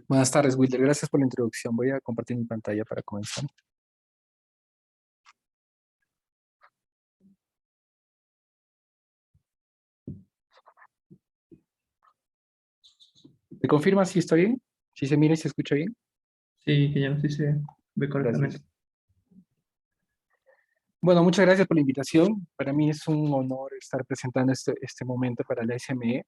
Buenas tardes, Wilder. Gracias por la introducción. Voy a compartir mi pantalla para comenzar. ¿Me confirma si estoy bien? ¿Si se mira y se escucha bien? Sí, que ya no sé si se ve correctamente. Gracias. Bueno, muchas gracias por la invitación. Para mí es un honor estar presentando este momento para la SME.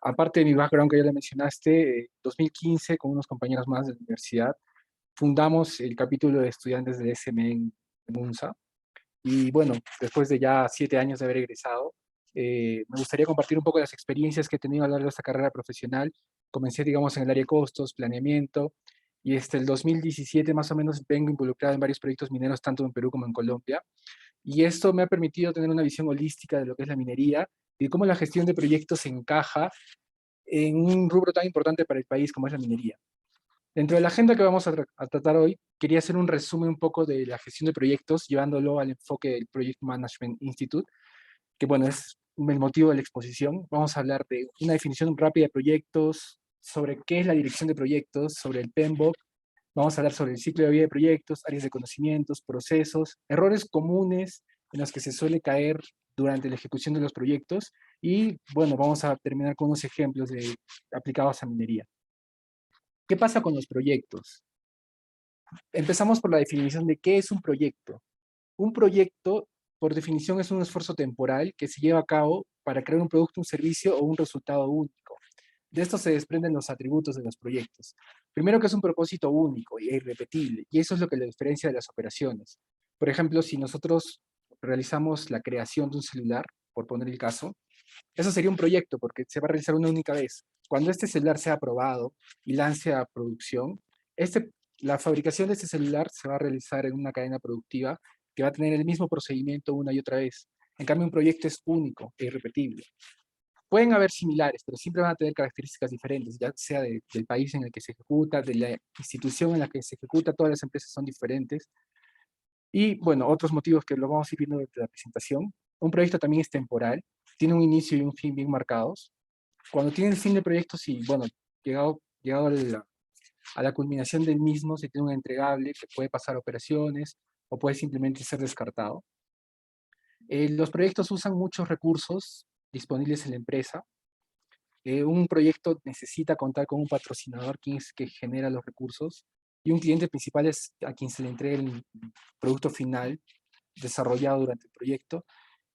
Aparte de mi background que ya le mencionaste, 2015, con unos compañeros más de la universidad, fundamos el capítulo de estudiantes de SME en UNSA. Y bueno, después de ya 7 años de haber egresado, me gustaría compartir un poco las experiencias que he tenido a lo largo de esta carrera profesional. Comencé, digamos, en el área de costos, planeamiento, y desde el 2017 más o menos vengo involucrado en varios proyectos mineros, tanto en Perú como en Colombia. Y esto me ha permitido tener una visión holística de lo que es la minería y cómo la gestión de proyectos se encaja en un rubro tan importante para el país como es la minería. Dentro de la agenda que vamos a tratar hoy, quería hacer un resumen un poco de la gestión de proyectos, llevándolo al enfoque del Project Management Institute, que bueno, es el motivo de la exposición. Vamos a hablar de una definición rápida de proyectos, sobre qué es la dirección de proyectos, sobre el PMBOK. Vamos a hablar sobre el ciclo de vida de proyectos, áreas de conocimientos, procesos, errores comunes en los que se suele caer durante la ejecución de los proyectos y bueno, vamos a terminar con unos ejemplos aplicados a minería. ¿Qué pasa con los proyectos? Empezamos por la definición de qué es un proyecto. Un proyecto, por definición, es un esfuerzo temporal que se lleva a cabo para crear un producto, un servicio o un resultado único. De esto se desprenden los atributos de los proyectos. Primero, que es un propósito único e irrepetible, y eso es lo que le diferencia de las operaciones. Por ejemplo, si nosotros realizamos la creación de un celular, por poner el caso, eso sería un proyecto porque se va a realizar una única vez. Cuando este celular sea aprobado y lance a producción, la fabricación de este celular se va a realizar en una cadena productiva que va a tener el mismo procedimiento una y otra vez. En cambio, un proyecto es único e irrepetible. Pueden haber similares, pero siempre van a tener características diferentes, ya sea del país en el que se ejecuta, de la institución en la que se ejecuta, todas las empresas son diferentes. Y bueno, otros motivos que lo vamos a ir viendo desde la presentación. Un proyecto también es temporal, tiene un inicio y un fin bien marcados. Cuando tiene el fin del proyecto, sí, bueno, llegado a la culminación del mismo, se tiene un entregable que puede pasar a operaciones o puede simplemente ser descartado. Los proyectos usan muchos recursos disponibles en la empresa. Un proyecto necesita contar con un patrocinador, quien es que genera los recursos, y un cliente principal es a quien se le entrega el producto final desarrollado durante el proyecto.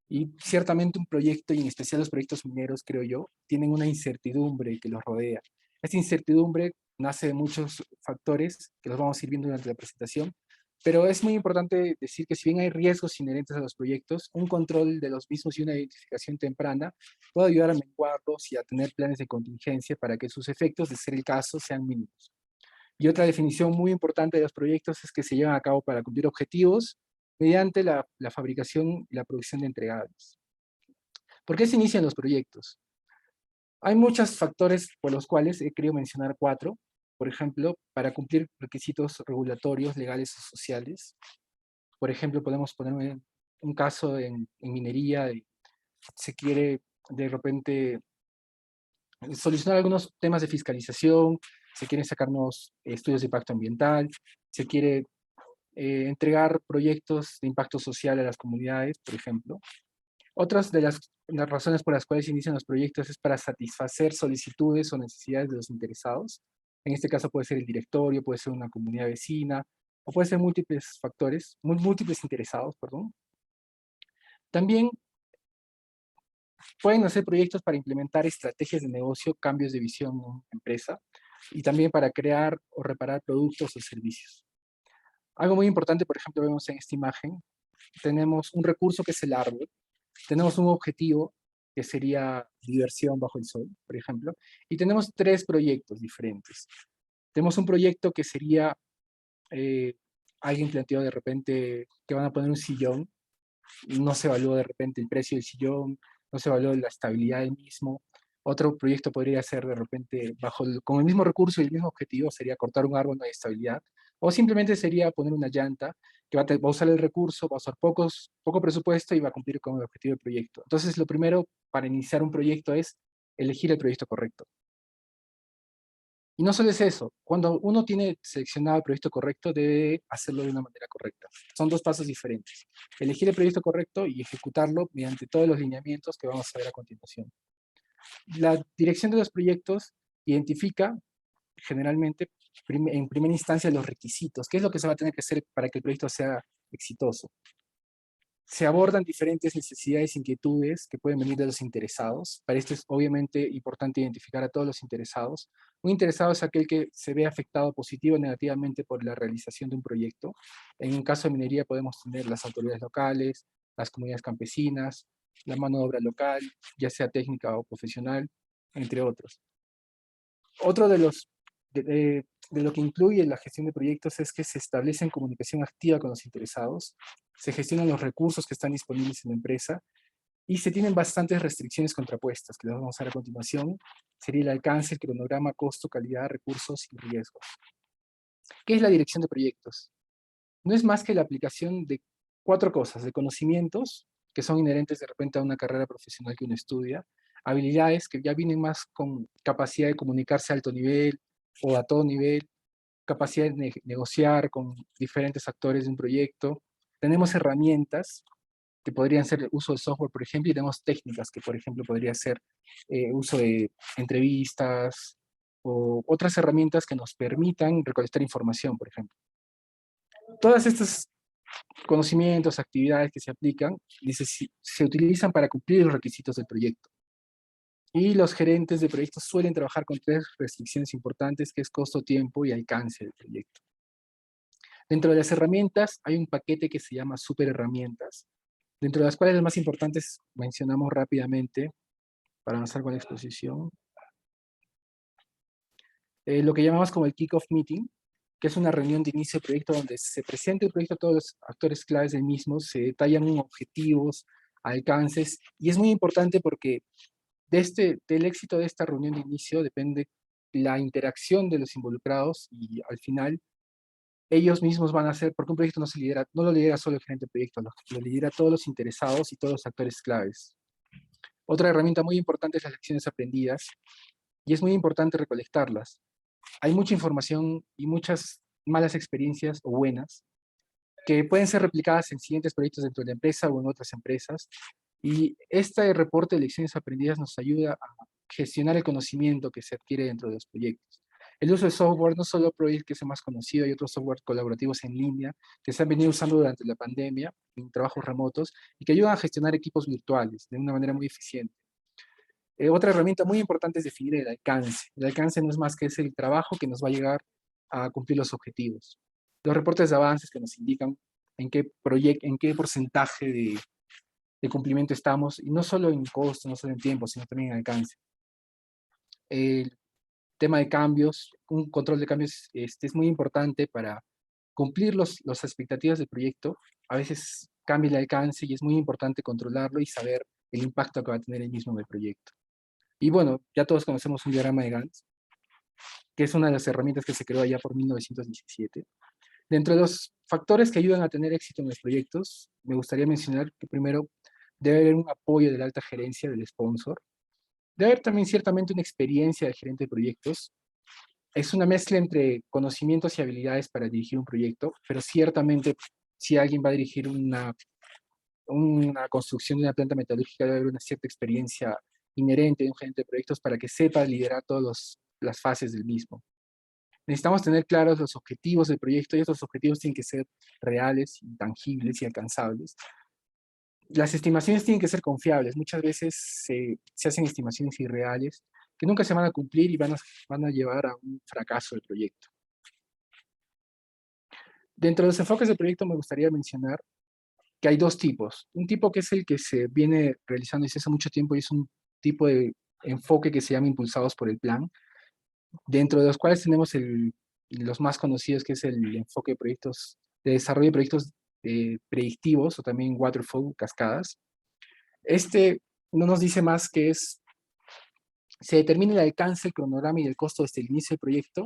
Y ciertamente un proyecto, y en especial los proyectos mineros, creo yo, tienen una incertidumbre que los rodea. Esta incertidumbre nace de muchos factores que los vamos a ir viendo durante la presentación, pero es muy importante decir que si bien hay riesgos inherentes a los proyectos, un control de los mismos y una identificación temprana puede ayudar a menguarlos y a tener planes de contingencia para que sus efectos, de ser el caso, sean mínimos. Y otra definición muy importante de los proyectos es que se llevan a cabo para cumplir objetivos mediante la fabricación y la producción de entregables. ¿Por qué se inician los proyectos? Hay muchos factores por los cuales he querido mencionar cuatro. Por ejemplo, para cumplir requisitos regulatorios, legales o sociales. Por ejemplo, podemos poner un caso en minería. Se quiere de repente solucionar algunos temas de fiscalización, se quieren sacar nuevos estudios de impacto ambiental, se quiere entregar proyectos de impacto social a las comunidades, por ejemplo. Otras de las razones por las cuales se inician los proyectos es para satisfacer solicitudes o necesidades de los interesados. En este caso puede ser el directorio, puede ser una comunidad vecina, o puede ser múltiples factores, múltiples interesados, perdón. También pueden hacer proyectos para implementar estrategias de negocio, cambios de visión en una empresa, y también para crear o reparar productos o servicios. Algo muy importante, por ejemplo, vemos en esta imagen, tenemos un recurso que es el árbol, tenemos un objetivo que sería diversión bajo el sol, por ejemplo, y tenemos tres proyectos diferentes. Tenemos un proyecto que sería, eh, alguien planteó de repente que van a poner un sillón, no se evaluó de repente el precio del sillón, no se evaluó la estabilidad del mismo. Otro proyecto podría ser de repente, con el mismo recurso y el mismo objetivo, sería cortar un árbol, no hay estabilidad. O simplemente sería poner una llanta que va a usar el recurso, va a usar poco presupuesto y va a cumplir con el objetivo del proyecto. Entonces, lo primero para iniciar un proyecto es elegir el proyecto correcto. Y no solo es eso, cuando uno tiene seleccionado el proyecto correcto, debe hacerlo de una manera correcta. Son dos pasos diferentes. Elegir el proyecto correcto y ejecutarlo mediante todos los lineamientos que vamos a ver a continuación. La dirección de los proyectos identifica generalmente en primera instancia los requisitos, qué es lo que se va a tener que hacer para que el proyecto sea exitoso. Se abordan diferentes necesidades e inquietudes que pueden venir de los interesados. Para esto es obviamente importante identificar a todos los interesados. Un interesado es aquel que se ve afectado positivo o negativamente por la realización de un proyecto. En un caso de minería podemos tener las autoridades locales, las comunidades campesinas, la mano de obra local, ya sea técnica o profesional, entre otros. Otro de lo que incluye la gestión de proyectos es que se establece comunicación activa con los interesados, se gestionan los recursos que están disponibles en la empresa y se tienen bastantes restricciones contrapuestas, que las vamos a ver a continuación. Sería el alcance, el cronograma, costo, calidad, recursos y riesgos. ¿Qué es la dirección de proyectos? No es más que la aplicación de cuatro cosas: de conocimientos, que son inherentes de repente a una carrera profesional que uno estudia; habilidades, que ya vienen más con capacidad de comunicarse a alto nivel o a todo nivel; capacidad de negociar con diferentes actores de un proyecto; tenemos herramientas, que podrían ser el uso de software, por ejemplo; y tenemos técnicas, que por ejemplo podría ser uso de entrevistas o otras herramientas que nos permitan recolectar información, por ejemplo. Todas estas conocimientos, actividades que se aplican, dice, se utilizan para cumplir los requisitos del proyecto. Y los gerentes de proyectos suelen trabajar con tres restricciones importantes, que es costo, tiempo y alcance del proyecto. Dentro de las herramientas hay un paquete que se llama super herramientas, dentro de las cuales las más importantes mencionamos rápidamente para avanzar con la exposición. Lo que llamamos como el kick-off meeting, que es una reunión de inicio de proyecto donde se presenta el proyecto a todos los actores claves del mismo, se detallan objetivos, alcances, y es muy importante porque del éxito de esta reunión de inicio depende la interacción de los involucrados, y al final ellos mismos van a hacer, porque un proyecto no lo lidera solo el gerente de proyecto, lo lidera todos los interesados y todos los actores claves. Otra herramienta muy importante es las lecciones aprendidas, y es muy importante recolectarlas. Hay mucha información y muchas malas experiencias o buenas que pueden ser replicadas en siguientes proyectos dentro de la empresa o en otras empresas. Y este reporte de lecciones aprendidas nos ayuda a gestionar el conocimiento que se adquiere dentro de los proyectos. El uso de software, no solo Project, que es el más conocido, hay otros software colaborativos en línea que se han venido usando durante la pandemia en trabajos remotos y que ayudan a gestionar equipos virtuales de una manera muy eficiente. Otra herramienta muy importante es definir el alcance. El alcance no es más que es el trabajo que nos va a llegar a cumplir los objetivos. Los reportes de avances que nos indican en qué porcentaje de cumplimiento estamos, y no solo en costo, no solo en tiempo, sino también en alcance. El tema de cambios, un control de cambios es muy importante para cumplir las expectativas del proyecto. A veces cambia el alcance y es muy importante controlarlo y saber el impacto que va a tener el mismo en el proyecto. Y bueno, ya todos conocemos un diagrama de Gantt, que es una de las herramientas que se creó allá por 1917. Dentro de los factores que ayudan a tener éxito en los proyectos, me gustaría mencionar que primero debe haber un apoyo de la alta gerencia, del sponsor. Debe haber también ciertamente una experiencia del gerente de proyectos. Es una mezcla entre conocimientos y habilidades para dirigir un proyecto, pero ciertamente si alguien va a dirigir una construcción de una planta metalúrgica, debe haber una cierta experiencia inherente de un gerente de proyectos para que sepa liderar todas las fases del mismo. Necesitamos tener claros los objetivos del proyecto, y estos objetivos tienen que ser reales, tangibles y alcanzables. Las estimaciones tienen que ser confiables. Muchas veces se hacen estimaciones irreales que nunca se van a cumplir y van a llevar a un fracaso del proyecto. Dentro de los enfoques del proyecto me gustaría mencionar que hay dos tipos. Un tipo que es el que se viene realizando desde hace mucho tiempo y es un tipo de enfoque que se llama impulsados por el plan, dentro de los cuales tenemos los más conocidos, que es el enfoque de proyectos, de desarrollo de proyectos predictivos, o también waterfall, cascadas. Este no nos dice más que se determina el alcance, el cronograma y el costo desde el inicio del proyecto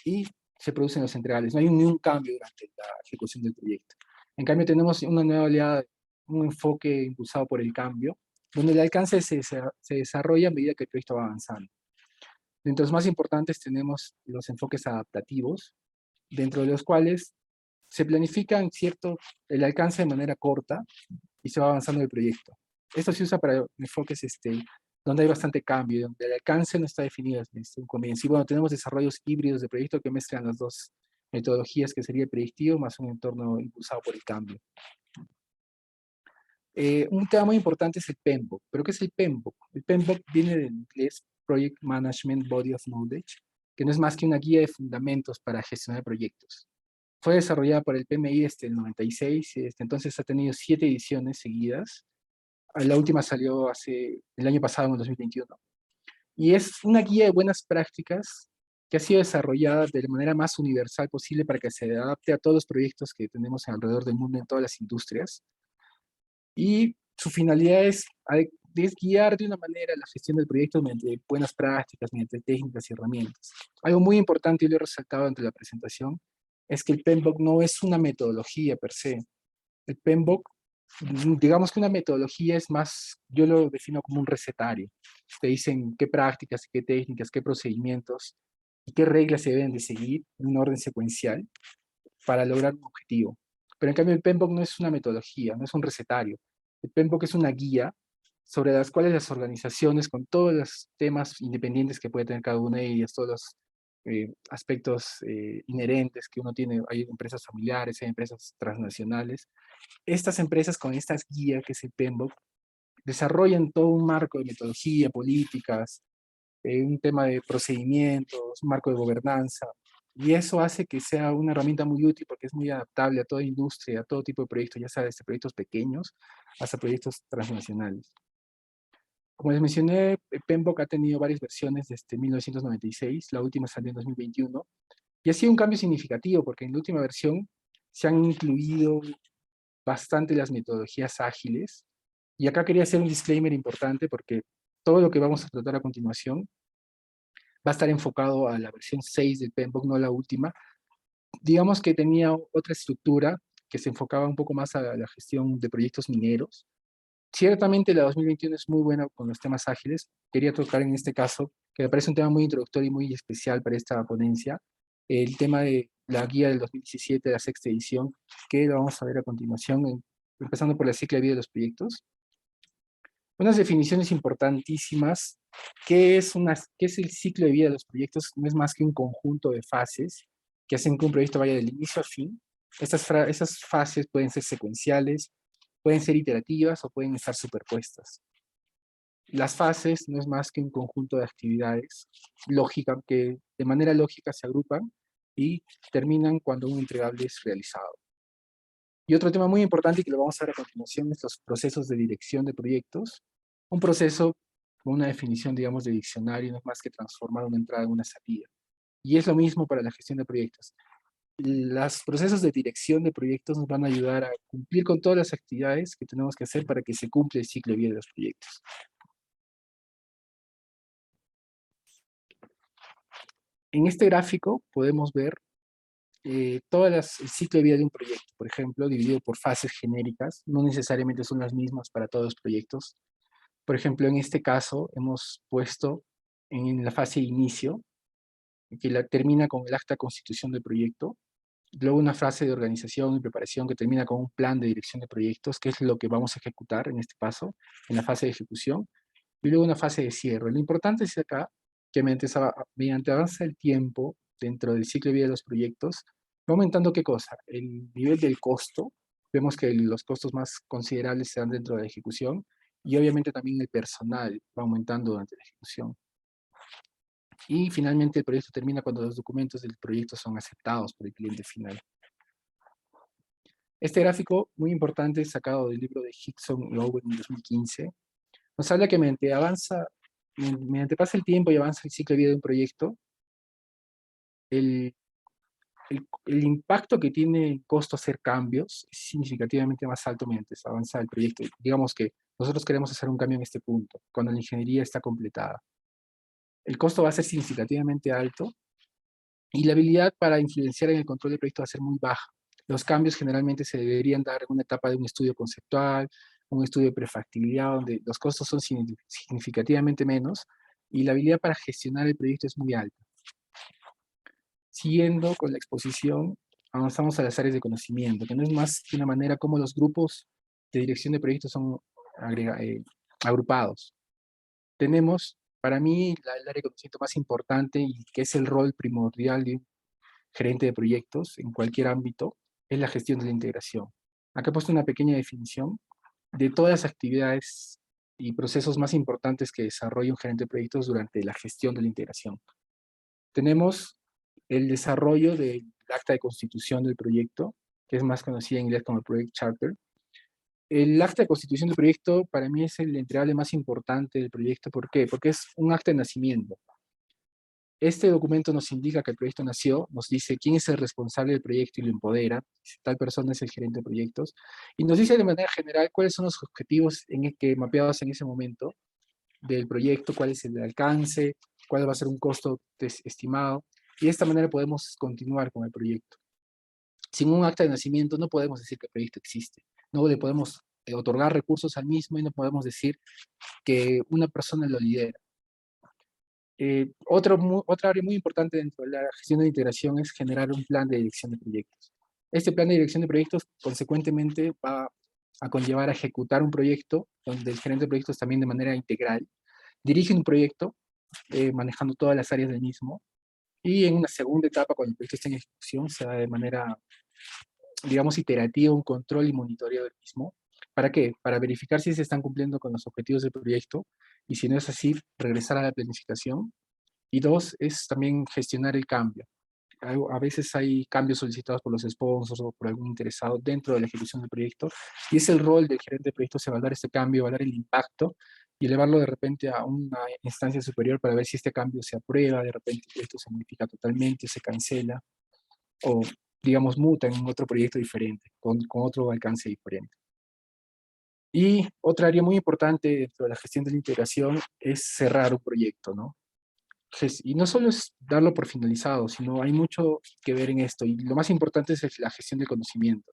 y se producen los entregables. No hay ni un cambio durante la ejecución del proyecto. En cambio, tenemos una nueva oleada, un enfoque impulsado por el cambio, donde el alcance se desarrolla a medida que el proyecto va avanzando. Entre los más importantes tenemos los enfoques adaptativos, dentro de los cuales se planifican el alcance de manera corta y se va avanzando el proyecto. Esto se usa para enfoques donde hay bastante cambio, donde el alcance no está definido desde un comienzo. Y bueno, tenemos desarrollos híbridos de proyecto que mezclan las dos metodologías, que sería el predictivo más un entorno impulsado por el cambio. Un tema muy importante es el PMBOK. ¿Pero qué es el PMBOK? El PMBOK viene del inglés Project Management Body of Knowledge, que no es más que una guía de fundamentos para gestionar proyectos. Fue desarrollada por el PMI desde el 96 y desde entonces ha tenido 7 ediciones seguidas. La última salió el año pasado, en el 2021. Y es una guía de buenas prácticas que ha sido desarrollada de la manera más universal posible para que se adapte a todos los proyectos que tenemos alrededor del mundo en todas las industrias. Y su finalidad es guiar de una manera la gestión del proyecto mediante buenas prácticas, mediante técnicas y herramientas. Algo muy importante, y lo he resaltado ante la presentación, es que el PMBOK no es una metodología per se. El PMBOK, digamos que una metodología es más, yo lo defino como un recetario. Te dicen qué prácticas, qué técnicas, qué procedimientos y qué reglas se deben de seguir en un orden secuencial para lograr un objetivo. Pero en cambio el PMBOK no es una metodología, no es un recetario. El PMBOK es una guía sobre las cuales las organizaciones, con todos los temas independientes que puede tener cada una de ellas, todos los aspectos inherentes que uno tiene, hay empresas familiares, hay empresas transnacionales, estas empresas con estas guías, que es el PMBOK, desarrollan todo un marco de metodología, políticas, un tema de procedimientos, un marco de gobernanza, y eso hace que sea una herramienta muy útil porque es muy adaptable a toda industria, a todo tipo de proyectos, ya sea desde proyectos pequeños hasta proyectos transnacionales. Como les mencioné, PMBOK ha tenido varias versiones desde 1996, la última salió en 2021, y ha sido un cambio significativo porque en la última versión se han incluido bastante las metodologías ágiles, y acá quería hacer un disclaimer importante porque todo lo que vamos a tratar a continuación va a estar enfocado a la versión 6 del PMBOK, no la última. Digamos que tenía otra estructura que se enfocaba un poco más a la gestión de proyectos mineros. Ciertamente la 2021 es muy buena con los temas ágiles. Quería tocar en este caso, que me parece un tema muy introductorio y muy especial para esta ponencia, el tema de la guía del 2017, la sexta edición, que lo vamos a ver a continuación, empezando por la ciclo de vida de los proyectos. Unas definiciones importantísimas. ¿Qué es el ciclo de vida de los proyectos? No es más que un conjunto de fases que hacen que un proyecto vaya del inicio a fin. Esas fases pueden ser secuenciales, pueden ser iterativas o pueden estar superpuestas. Las fases no es más que un conjunto de actividades que de manera lógica se agrupan y terminan cuando un entregable es realizado. Y otro tema muy importante, y que lo vamos a ver a continuación, es los procesos de dirección de proyectos. Un proceso, con una definición, digamos, de diccionario, no es más que transformar una entrada en una salida. Y es lo mismo para la gestión de proyectos. Los procesos de dirección de proyectos nos van a ayudar a cumplir con todas las actividades que tenemos que hacer para que se cumpla el ciclo de vida de los proyectos. En este gráfico podemos ver el ciclo de vida de un proyecto, por ejemplo, dividido por fases genéricas, no necesariamente son las mismas para todos los proyectos. Por ejemplo, en este caso hemos puesto en la fase de inicio, que termina con el acta de constitución del proyecto, luego una fase de organización y preparación que termina con un plan de dirección de proyectos, que es lo que vamos a ejecutar en este paso, en la fase de ejecución, y luego una fase de cierre. Lo importante es acá que mediante avanza el tiempo dentro del ciclo de vida de los proyectos, va aumentando ¿qué cosa? El nivel del costo. Vemos que los costos más considerables se dan dentro de la ejecución, y obviamente también el personal va aumentando durante la ejecución. Y finalmente el proyecto termina cuando los documentos del proyecto son aceptados por el cliente final. Este gráfico, muy importante, sacado del libro de Hickson y Owen en 2015, nos habla que mediante pasa el tiempo y avanza el ciclo de vida de un proyecto, el, el impacto que tiene el costo hacer cambios es significativamente más alto mientras avanza el proyecto. Digamos que nosotros queremos hacer un cambio en este punto, cuando la ingeniería está completada. El costo va a ser significativamente alto y la habilidad para influenciar en el control del proyecto va a ser muy baja. Los cambios generalmente se deberían dar en una etapa de un estudio conceptual, un estudio de prefactibilidad, donde los costos son significativamente menos, y la habilidad para gestionar el proyecto es muy alta. Siguiendo con la exposición, avanzamos a las áreas de conocimiento, que no es más que una manera como los grupos de dirección de proyectos son agrupados. Tenemos, para mí, el área de conocimiento más importante y que es el rol primordial de un gerente de proyectos en cualquier ámbito, es la gestión de la integración. Acá he puesto una pequeña definición de todas las actividades y procesos más importantes que desarrolla un gerente de proyectos durante la gestión de la integración. Tenemos el desarrollo del acta de constitución del proyecto, que es más conocida en inglés como el Project Charter. El acta de constitución del proyecto para mí es el entregable más importante del proyecto. ¿Por qué? Porque es un acta de nacimiento. Este documento nos indica que el proyecto nació, nos dice quién es el responsable del proyecto y lo empodera, si tal persona es el gerente de proyectos, y nos dice de manera general cuáles son los objetivos que mapeados en ese momento del proyecto, cuál es el alcance, cuál va a ser un costo estimado, y de esta manera podemos continuar con el proyecto. Sin un acta de nacimiento no podemos decir que el proyecto existe, no le podemos otorgar recursos al mismo y no podemos decir que una persona lo lidera. Otra área muy importante dentro de la gestión de integración es generar un plan de dirección de proyectos. Este plan de dirección de proyectos, consecuentemente, va a conllevar a ejecutar un proyecto donde el gerente de proyectos también de manera integral dirige un proyecto manejando todas las áreas del mismo y en una segunda etapa, cuando el proyecto está en ejecución, se da de manera, digamos, iterativa un control y monitoreo del mismo. ¿Para qué? Para verificar si se están cumpliendo con los objetivos del proyecto y si no es así, regresar a la planificación. Y dos, es también gestionar el cambio. A veces hay cambios solicitados por los sponsors o por algún interesado dentro de la ejecución del proyecto, y es el rol del gerente de proyectos evaluar este cambio, evaluar el impacto y elevarlo de repente a una instancia superior para ver si este cambio se aprueba, de repente el proyecto se modifica totalmente, se cancela o, digamos, muta en otro proyecto diferente, con otro alcance diferente. Y otra área muy importante dentro de la gestión de la integración es cerrar un proyecto, ¿no? Y no solo es darlo por finalizado, sino hay mucho que ver en esto. Y lo más importante es la gestión del conocimiento,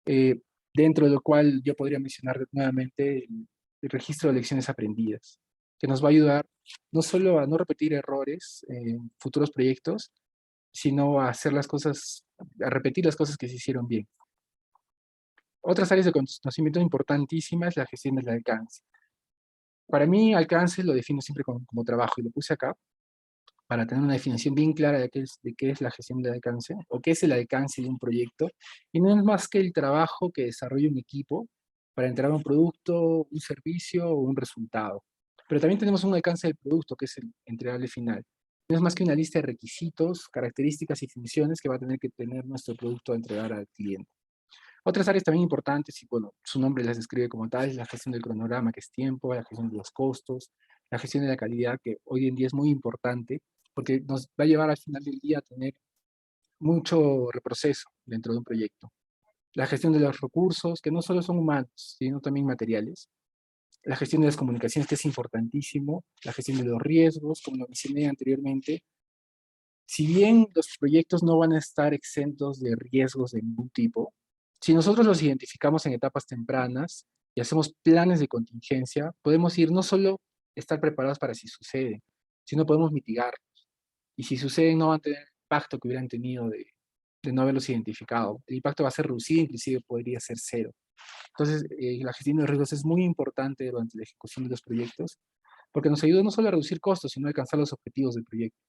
eh, dentro de lo cual yo podría mencionar nuevamente el registro de lecciones aprendidas, que nos va a ayudar no solo a no repetir errores en futuros proyectos, sino a hacer las cosas, a repetir las cosas que se hicieron bien. Otras áreas de conocimiento importantísimas es la gestión del alcance. Para mí, alcance lo defino siempre como trabajo, y lo puse acá, para tener una definición bien clara de qué es la gestión de alcance o qué es el alcance de un proyecto. Y no es más que el trabajo que desarrolla un equipo para entregar un producto, un servicio o un resultado. Pero también tenemos un alcance del producto, que es el entregable final. No es más que una lista de requisitos, características y funciones que va a tener que tener nuestro producto a entregar al cliente. Otras áreas también importantes, y bueno, su nombre las describe como tal, es la gestión del cronograma, que es tiempo, la gestión de los costos, la gestión de la calidad, que hoy en día es muy importante, porque nos va a llevar al final del día a tener mucho reproceso dentro de un proyecto. La gestión de los recursos, que no solo son humanos, sino también materiales. La gestión de las comunicaciones, que es importantísimo. La gestión de los riesgos, como lo mencioné anteriormente. Si bien los proyectos no van a estar exentos de riesgos de ningún tipo, si nosotros los identificamos en etapas tempranas y hacemos planes de contingencia, podemos ir no solo estar preparados para si suceden, sino podemos mitigarlos. Y si suceden, no van a tener el impacto que hubieran tenido de no haberlos identificado. El impacto va a ser reducido, inclusive podría ser cero. Entonces, la gestión de riesgos es muy importante durante la ejecución de los proyectos, porque nos ayuda no solo a reducir costos, sino a alcanzar los objetivos del proyecto.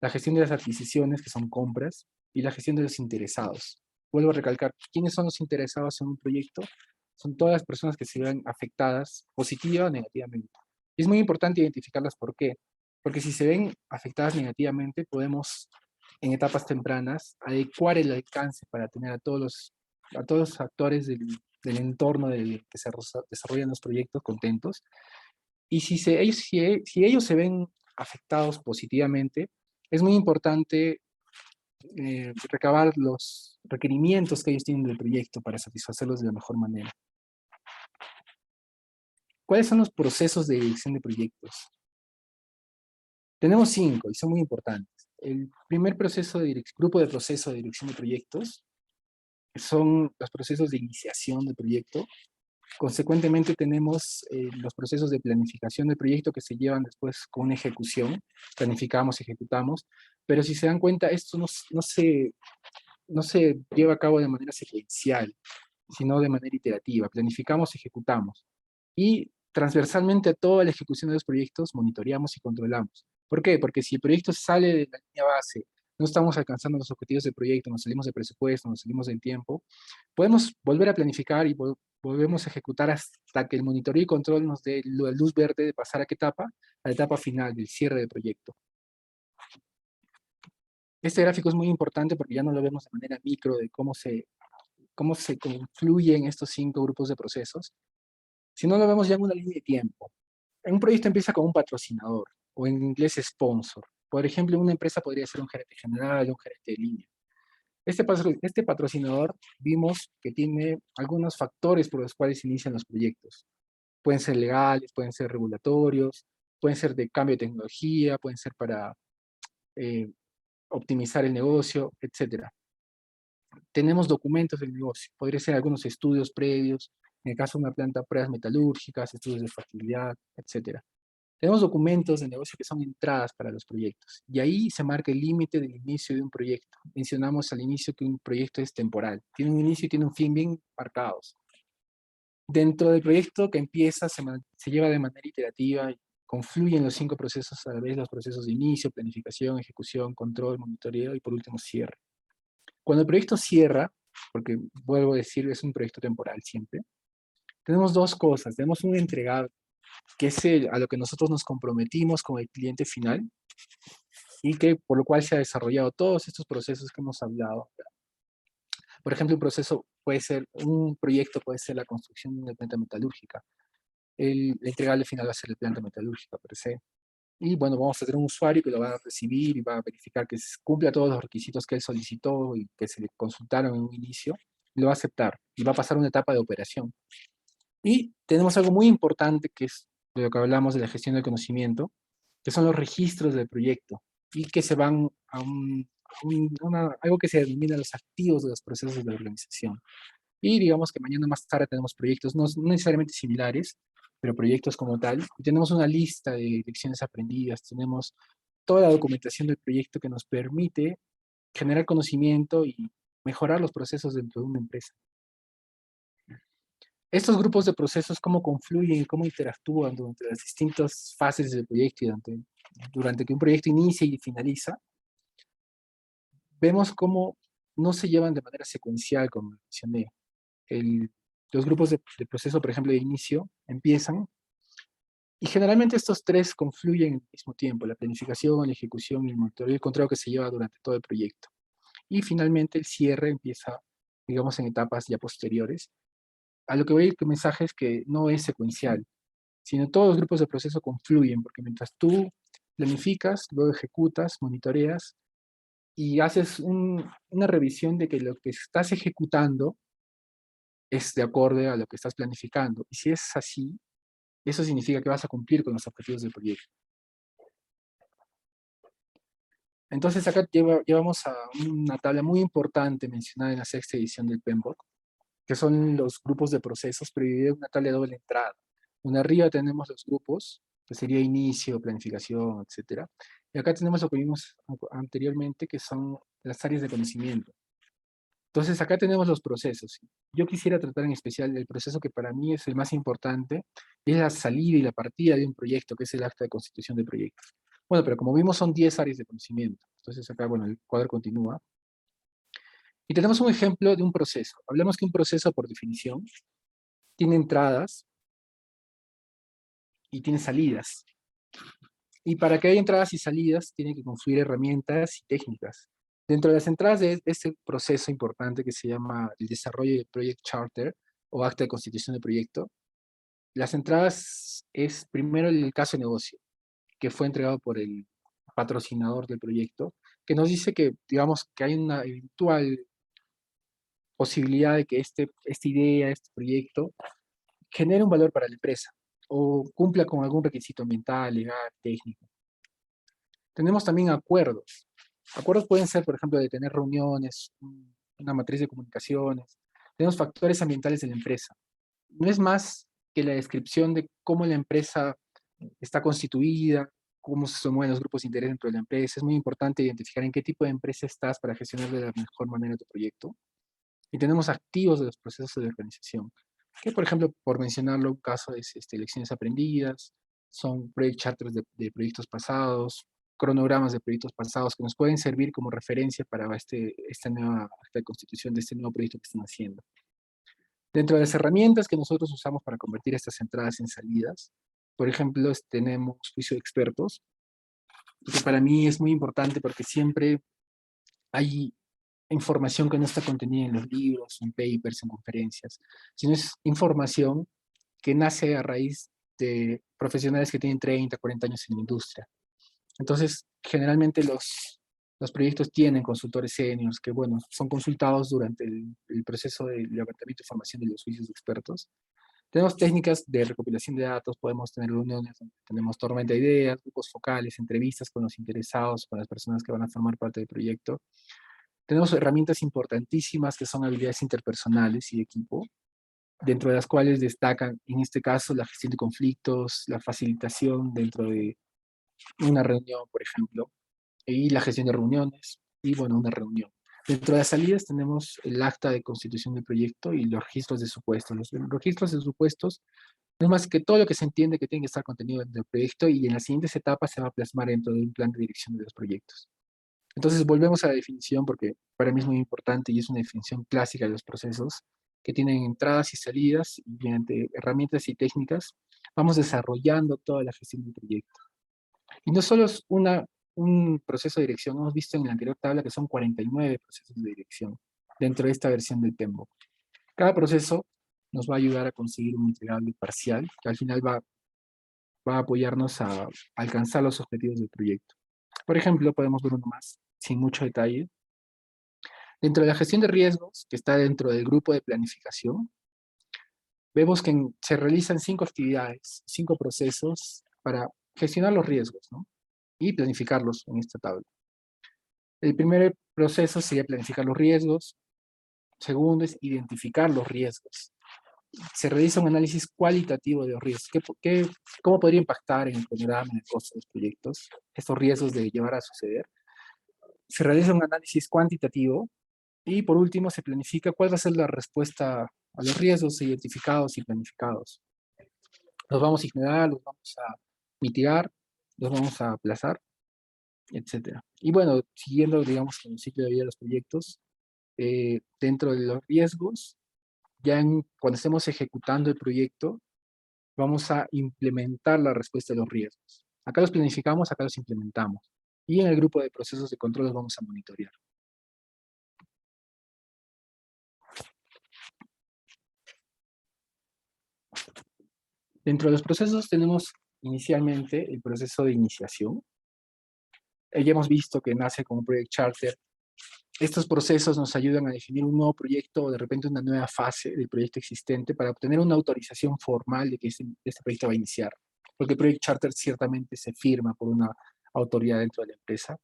La gestión de las adquisiciones, que son compras, y la gestión de los interesados. Vuelvo a recalcar, ¿quiénes son los interesados en un proyecto? Son todas las personas que se ven afectadas, positiva o negativamente. Y es muy importante identificarlas. ¿Por qué? Porque si se ven afectadas negativamente, podemos, en etapas tempranas, adecuar el alcance para tener a todos los actores del entorno del que se desarrollan los proyectos contentos. Y si ellos se ven afectados positivamente, es muy importante recabar los requerimientos que ellos tienen del proyecto para satisfacerlos de la mejor manera. ¿Cuáles son los procesos de dirección de proyectos? Tenemos 5 y son muy importantes. El primer grupo de proceso de dirección de proyectos son los procesos de iniciación del proyecto. Consecuentemente tenemos los procesos de planificación del proyecto que se llevan después con una ejecución, planificamos, ejecutamos, pero si se dan cuenta, esto no se lleva a cabo de manera secuencial, sino de manera iterativa. Planificamos, ejecutamos. Y transversalmente a toda la ejecución de los proyectos monitoreamos y controlamos. ¿Por qué? Porque si el proyecto sale de la línea base, no estamos alcanzando los objetivos del proyecto, nos salimos del presupuesto, nos salimos del tiempo, podemos volver a planificar y volvemos a ejecutar hasta que el monitoreo y control nos dé la luz verde de pasar a qué etapa, a la etapa final del cierre del proyecto. Este gráfico es muy importante porque ya no lo vemos de manera micro de cómo se confluyen estos 5 grupos de procesos, sino lo vemos ya en una línea de tiempo. Un proyecto empieza con un patrocinador, o en inglés sponsor. Por ejemplo, una empresa podría ser un gerente general, un gerente de línea. Este patrocinador vimos que tiene algunos factores por los cuales se inician los proyectos. Pueden ser legales, pueden ser regulatorios, pueden ser de cambio de tecnología, pueden ser para eh, optimizar el negocio, etc. Tenemos documentos del negocio, podría ser algunos estudios previos, en el caso de una planta, pruebas metalúrgicas, estudios de factibilidad, etc. Tenemos documentos de negocio que son entradas para los proyectos, y ahí se marca el límite del inicio de un proyecto. Mencionamos al inicio que un proyecto es temporal, tiene un inicio y tiene un fin bien marcados. Dentro del proyecto que empieza se lleva de manera iterativa y confluyen los 5 procesos a la vez, los procesos de inicio, planificación, ejecución, control, monitoreo y por último cierre. Cuando el proyecto cierra, porque vuelvo a decir, es un proyecto temporal siempre, tenemos 2 cosas. Tenemos un entregado, que es a lo que nosotros nos comprometimos con el cliente final y que por lo cual se ha desarrollado todos estos procesos que hemos hablado. Por ejemplo, un proyecto puede ser la construcción de una planta metalúrgica. El entregable final va a ser la planta metalúrgica per se. Y bueno, vamos a tener un usuario que lo va a recibir y va a verificar que cumpla todos los requisitos que él solicitó y que se le consultaron en un inicio, y lo va a aceptar y va a pasar una etapa de operación. Y tenemos algo muy importante que es de lo que hablamos de la gestión del conocimiento, que son los registros del proyecto y que se van a algo que se denomina los activos de los procesos de la organización. Y digamos que mañana más tarde tenemos proyectos no necesariamente similares, pero proyectos como tal. Y tenemos una lista de lecciones aprendidas, tenemos toda la documentación del proyecto que nos permite generar conocimiento y mejorar los procesos dentro de una empresa. Estos grupos de procesos, cómo confluyen y cómo interactúan durante las distintas fases del proyecto y durante que un proyecto inicia y finaliza, vemos cómo no se llevan de manera secuencial, como mencioné. Los grupos de proceso, por ejemplo, de inicio, empiezan y generalmente estos 3 confluyen al mismo tiempo, la planificación, la ejecución y el monitoreo y el control que se lleva durante todo el proyecto. Y finalmente el cierre empieza, digamos, en etapas ya posteriores. A lo que voy, el mensaje es que no es secuencial, sino todos los grupos de proceso confluyen, porque mientras tú planificas, luego ejecutas, monitoreas y haces una revisión de que lo que estás ejecutando es de acorde a lo que estás planificando. Y si es así, eso significa que vas a cumplir con los objetivos del proyecto. Entonces acá llevamos a una tabla muy importante mencionada en la 6ª edición del PMBOK, que son los grupos de procesos, pero dividida en una tabla de doble entrada. Una arriba tenemos los grupos, que sería inicio, planificación, etc. Y acá tenemos lo que vimos anteriormente, que son las áreas de conocimiento. Entonces acá tenemos los procesos. Yo quisiera tratar en especial el proceso que para mí es el más importante, y es la salida y la partida de un proyecto, que es el acta de constitución de proyectos. Bueno, pero como vimos son 10 áreas de conocimiento. Entonces acá, bueno, el cuadro continúa. Y tenemos un ejemplo de un proceso. Hablemos que un proceso, por definición, tiene entradas y tiene salidas. Y para que haya entradas y salidas, tiene que confluir herramientas y técnicas. Dentro de las entradas de este proceso importante que se llama el desarrollo de Project Charter o acta de constitución de proyecto, las entradas es primero el caso de negocio, que fue entregado por el patrocinador del proyecto, que nos dice que, digamos, que hay una eventual posibilidad de que esta idea, este proyecto, genere un valor para la empresa o cumpla con algún requisito ambiental, legal, técnico. Tenemos también acuerdos. Acuerdos pueden ser, por ejemplo, de tener reuniones, una matriz de comunicaciones. Tenemos factores ambientales de la empresa. no es más que la descripción de cómo la empresa está constituida, cómo se mueven los grupos de interés dentro de la empresa. Es muy importante identificar en qué tipo de empresa estás para gestionar de la mejor manera tu proyecto. Y tenemos activos de los procesos de organización, que por ejemplo, por mencionarlo, un caso es lecciones aprendidas, son project charters de proyectos pasados, cronogramas de proyectos pasados que nos pueden servir como referencia para esta nueva acta de constitución de este nuevo proyecto que están haciendo. Dentro de las herramientas que nosotros usamos para convertir estas entradas en salidas, por ejemplo, tenemos juicio de expertos, que para mí es muy importante porque siempre hay información que no está contenida en los libros, en papers, en conferencias, sino es información que nace a raíz de profesionales que tienen 30, 40 años en la industria. Entonces, generalmente los proyectos tienen consultores seniors que, bueno, son consultados durante el proceso de levantamiento de información de los juicios de expertos. Tenemos técnicas de recopilación de datos, podemos tener reuniones donde tenemos tormenta de ideas, grupos focales, entrevistas con los interesados, con las personas que van a formar parte del proyecto. Tenemos herramientas importantísimas que son habilidades interpersonales y de equipo, dentro de las cuales destacan, en este caso, la gestión de conflictos, la facilitación dentro de una reunión, por ejemplo, y la gestión de reuniones, y bueno, una reunión. Dentro de las salidas tenemos el acta de constitución del proyecto y los registros de supuestos. Los registros de supuestos no es más que todo lo que se entiende que tiene que estar contenido dentro del proyecto y en las siguientes etapas se va a plasmar dentro de un plan de dirección de los proyectos. Entonces volvemos a la definición porque para mí es muy importante y es una definición clásica de los procesos que tienen entradas y salidas y mediante herramientas y técnicas vamos desarrollando toda la gestión del proyecto. Y no solo es un proceso de dirección, hemos visto en la anterior tabla que son 49 procesos de dirección dentro de esta versión del PMBOK. Cada proceso nos va a ayudar a conseguir un entregable parcial que al final va a apoyarnos a alcanzar los objetivos del proyecto. Por ejemplo, podemos ver uno más, sin mucho detalle. Dentro de la gestión de riesgos, que está dentro del grupo de planificación, vemos que se realizan 5 actividades, 5 procesos para gestionar los riesgos, ¿no? Y planificarlos en esta tabla. El primer proceso sería planificar los riesgos. Segundo es identificar los riesgos. Se realiza un análisis cualitativo de los riesgos. ¿Cómo podría impactar en el programa, en el costo de los proyectos, estos riesgos de llevar a suceder? Se realiza un análisis cuantitativo y por último se planifica cuál va a ser la respuesta a los riesgos identificados y planificados. Los vamos a ignorar, los vamos a mitigar, los vamos a aplazar, etcétera. Y bueno, siguiendo, digamos, con el ciclo de vida de los proyectos, dentro de los riesgos, cuando estemos ejecutando el proyecto, vamos a implementar la respuesta a los riesgos. Acá los planificamos, acá los implementamos. Y en el grupo de procesos de control los vamos a monitorear. Dentro de los procesos tenemos inicialmente el proceso de iniciación. Ya hemos visto que nace como un Project Charter. Estos procesos nos ayudan a definir un nuevo proyecto o de repente una nueva fase del proyecto existente para obtener una autorización formal de que este proyecto va a iniciar. Porque el Project Charter ciertamente se firma por una autoridad dentro de la empresa.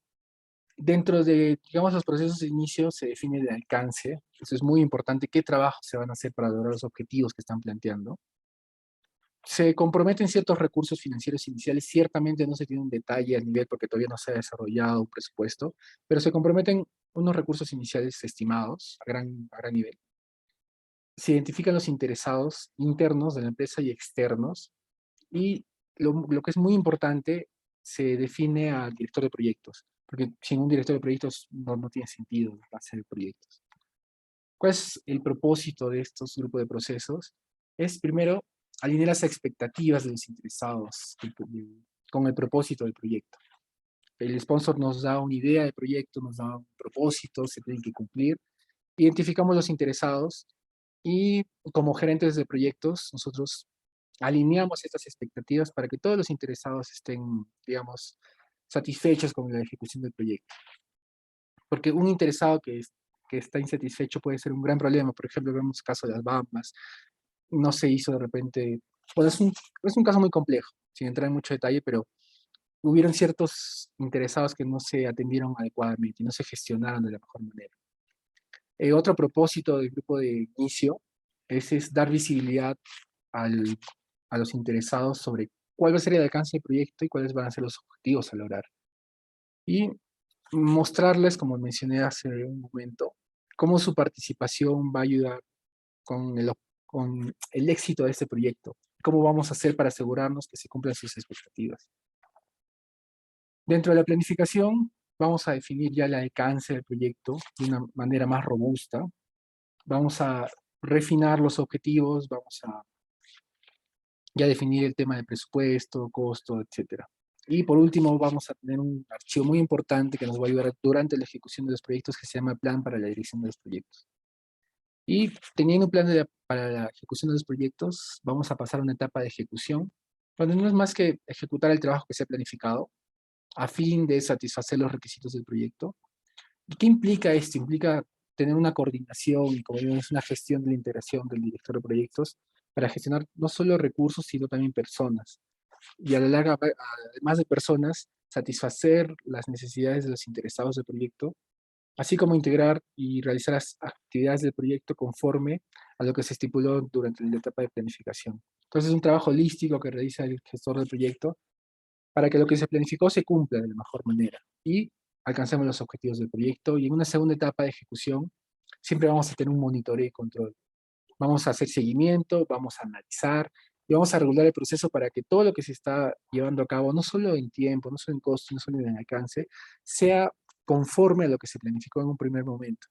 Dentro de, digamos, los procesos de inicio se define el alcance. Eso es muy importante, qué trabajos se van a hacer para lograr los objetivos que están planteando. Se comprometen ciertos recursos financieros iniciales, ciertamente no se tiene un detalle al nivel porque todavía no se ha desarrollado un presupuesto, pero se comprometen unos recursos iniciales estimados a gran nivel. Se identifican los interesados internos de la empresa y externos, y lo que es muy importante, se define al director de proyectos, porque sin un director de proyectos no tiene sentido hacer proyectos. ¿Cuál es el propósito de estos grupos de procesos? Es primero alinear las expectativas de los interesados con el propósito del proyecto. El sponsor nos da una idea de proyecto, nos da un propósito, se tiene que cumplir. Identificamos los interesados y como gerentes de proyectos, nosotros alineamos estas expectativas para que todos los interesados estén, digamos, satisfechos con la ejecución del proyecto. Porque un interesado que está insatisfecho puede ser un gran problema. Por ejemplo, vemos el caso de las Bahamas. No se hizo de repente, pues es un caso muy complejo, sin entrar en mucho detalle, pero hubieron ciertos interesados que no se atendieron adecuadamente y no se gestionaron de la mejor manera. Otro propósito del grupo de inicio Ese es dar visibilidad a los interesados sobre cuál va a ser el alcance del proyecto y cuáles van a ser los objetivos a lograr. Y mostrarles, como mencioné hace un momento, cómo su participación va a ayudar con el éxito de este proyecto. Cómo vamos a hacer para asegurarnos que se cumplan sus expectativas. Dentro de la planificación, vamos a definir ya el alcance del proyecto de una manera más robusta. Vamos a refinar los objetivos, vamos a ya definir el tema de presupuesto, costo, etcétera. Y por último, vamos a tener un archivo muy importante que nos va a ayudar durante la ejecución de los proyectos que se llama Plan para la Dirección de los Proyectos. Y teniendo un plan para la ejecución de los proyectos, vamos a pasar a una etapa de ejecución, donde no es más que ejecutar el trabajo que se ha planificado a fin de satisfacer los requisitos del proyecto. ¿Y qué implica esto? Implica tener una coordinación y, como digo, es una gestión de la integración del director de proyectos para gestionar no solo recursos, sino también personas. Y a la larga, además de personas, satisfacer las necesidades de los interesados del proyecto, así como integrar y realizar las actividades del proyecto conforme a lo que se estipuló durante la etapa de planificación. Entonces es un trabajo holístico que realiza el gestor del proyecto para que lo que se planificó se cumpla de la mejor manera y alcancemos los objetivos del proyecto. Y en una segunda etapa de ejecución, siempre vamos a tener un monitoreo y control. Vamos a hacer seguimiento, vamos a analizar y vamos a regular el proceso para que todo lo que se está llevando a cabo, no solo en tiempo, no solo en costo, no solo en alcance, sea conforme a lo que se planificó en un primer momento.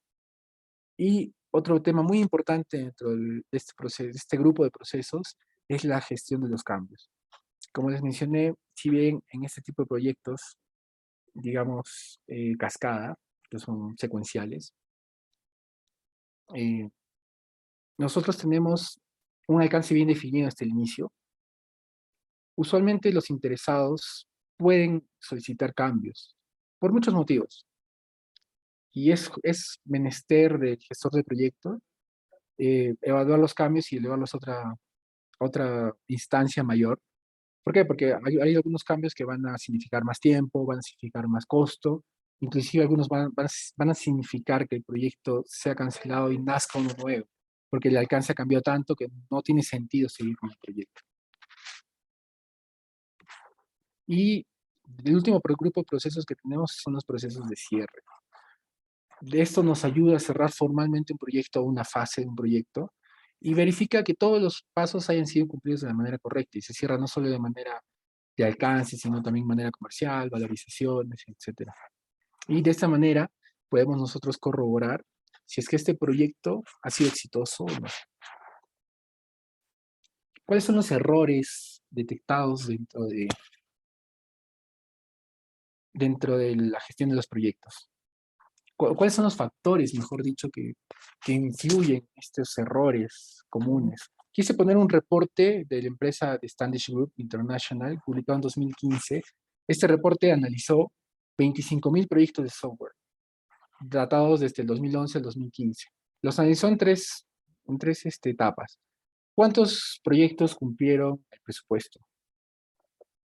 Y otro tema muy importante dentro de este proceso, de este grupo de procesos, es la gestión de los cambios. Como les mencioné, si bien en este tipo de proyectos, digamos, cascada, que son secuenciales, eh, nosotros tenemos un alcance bien definido hasta el inicio. Usualmente los interesados pueden solicitar cambios por muchos motivos. Y es menester del gestor de proyecto evaluar los cambios y elevarlos a otra instancia mayor. ¿Por qué? Porque hay algunos cambios que van a significar más tiempo, van a significar más costo, inclusive algunos van a significar que el proyecto sea cancelado y nazca uno nuevo, porque el alcance ha cambiado tanto que no tiene sentido seguir con el proyecto. Y el último grupo de procesos que tenemos son los procesos de cierre. De esto nos ayuda a cerrar formalmente un proyecto o una fase de un proyecto y verifica que todos los pasos hayan sido cumplidos de la manera correcta y se cierra no solo de manera de alcance, sino también de manera comercial, valorizaciones, etcétera. Y de esta manera podemos nosotros corroborar si es que este proyecto ha sido exitoso o no. ¿Cuáles son los errores detectados dentro de la gestión de los proyectos? ¿Cuáles son los factores, mejor dicho, que influyen en estos errores comunes? Quise poner un reporte de la empresa de Standish Group International, publicado en 2015. Este reporte analizó 25.000 proyectos de software, datados desde el 2011 al 2015. Los analizó en tres etapas. ¿Cuántos proyectos cumplieron el presupuesto?